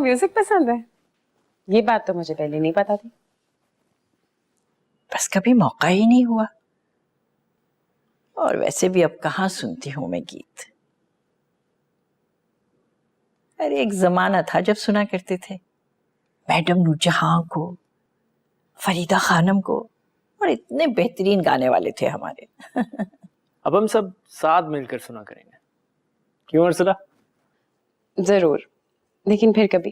Music पसंद है? ये बात तो मुझे पहले नहीं पता थी। बस कभी मौका ही नहीं हुआ। और वैसे भी अब कहाँ सुनती हूँ मैं गीत। अरे एक जमाना था जब सुना करते थे मैडम नूरजहां को, फरीदा खानम को, और इतने बेहतरीन गाने वाले थे हमारे। अब हम सब साथ मिलकर सुना करेंगे, क्यों अर्सला? जरूर, लेकिन फिर कभी।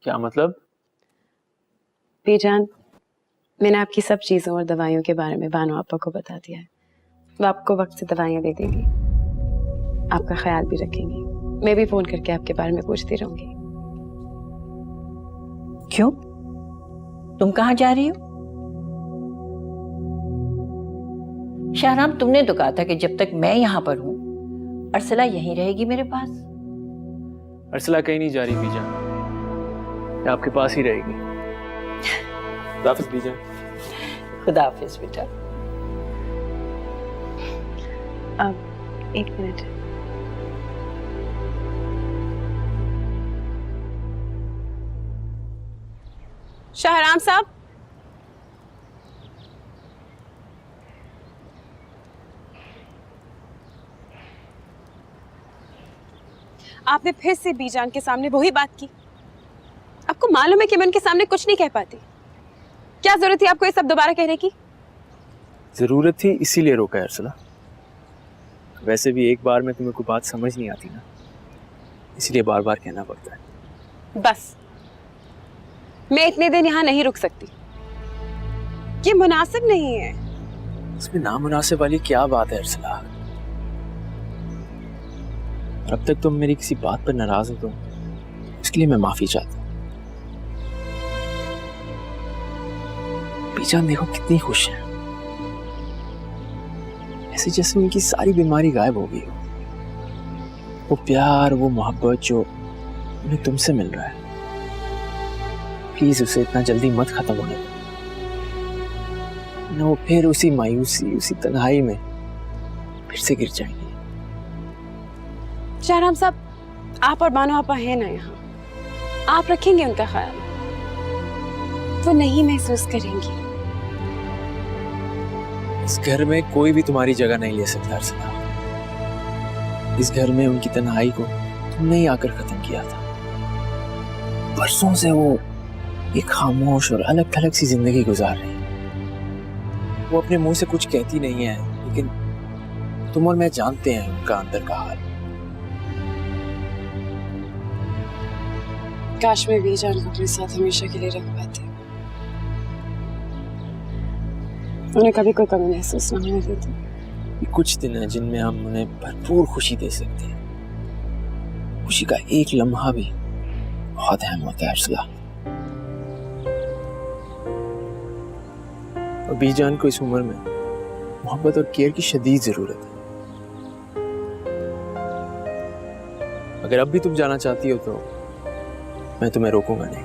क्या मतलब? बीजान, मैंने आपकी सब चीजों और दवाइयों के बारे में बानो आपा को बता दिया है। वो आपको वक्त से दवाइयां दे देंगी, आपका ख्याल भी रखेंगी। मैं भी फोन करके आपके बारे में पूछती रहूंगी। क्यों, तुम कहाँ जा रही हो? शाहराम, तुमने तो कहा था कि जब तक मैं यहाँ पर हूँ अर्सला यहीं रहेगी मेरे पास। अर्सला कहीं नहीं जा रही बीजान, ये आपके पास ही रहेगी। खुदा हाफिज बीजान। खुदा हाफिज बेटा। अब एक मिनट। शाहराम साहब, आपने फिर से बीजान के सामने वही बात की। आपको मालूम है कि मैं उनके सामने कुछ नहीं कह पाती। क्या जरूरत थी आपको ये सब दोबारा कहने की? जरूरत थी इसीलिए रोका है अर्सला। वैसे भी एक बार में तुम्हें कोई बात समझ नहीं आती ना, इसलिए बार बार कहना पड़ता है। बस, मैं इतने दिन यहाँ नहीं रुक सकती। ये मुनासिब नहीं है। इसमें नामुनासिब वाली क्या बात है अर्सला? अब तक तुम मेरी किसी बात पर नाराज हो तो इसके लिए मैं माफी चाहता हूँ। बीजान देखो कितनी खुश है, ऐसे जैसे उनकी सारी बीमारी गायब हो गई हो। वो प्यार, वो मोहब्बत जो उन्हें तुमसे मिल रहा है, प्लीज उसे इतना जल्दी मत खत्म होने दो, ना वो फिर उसी मायूसी, उसी तन्हाई में फिर से गिर जाएंगे। शाहराम साहब, आप और बानो आपा है ना यहाँ, आप रखेंगे उनका ख्याल, वो नहीं महसूस करेंगी। इस घर में कोई भी तुम्हारी जगह नहीं ले सकता अर्सला। इस घर में उनकी तन्हाई को तुमने ही आकर खत्म किया था। बरसों से वो एक खामोश और अलग थलग सी जिंदगी गुजार रही है। वो अपने मुंह से कुछ कहती नहीं है, लेकिन तुम और मैं जानते हैं उनका अंदर का हाल। काश मैं बीजान को अपने साथ हमेशा के लिए रख पाती। उन्हें कभी कोई कमी महसूस ना होने देती। ये कुछ दिन हैं जिनमें हम उन्हें भरपूर खुशी दे सकते हैं। खुशी का एक लम्हा भी बहुत अहम होता है अर्सला। और बीजान को इस उम्र में मोहब्बत और केयर की शदीद जरूरत है। अगर अब भी तुम जाना चाहती हो तो मैं तुम्हें रोकूंगा नहीं।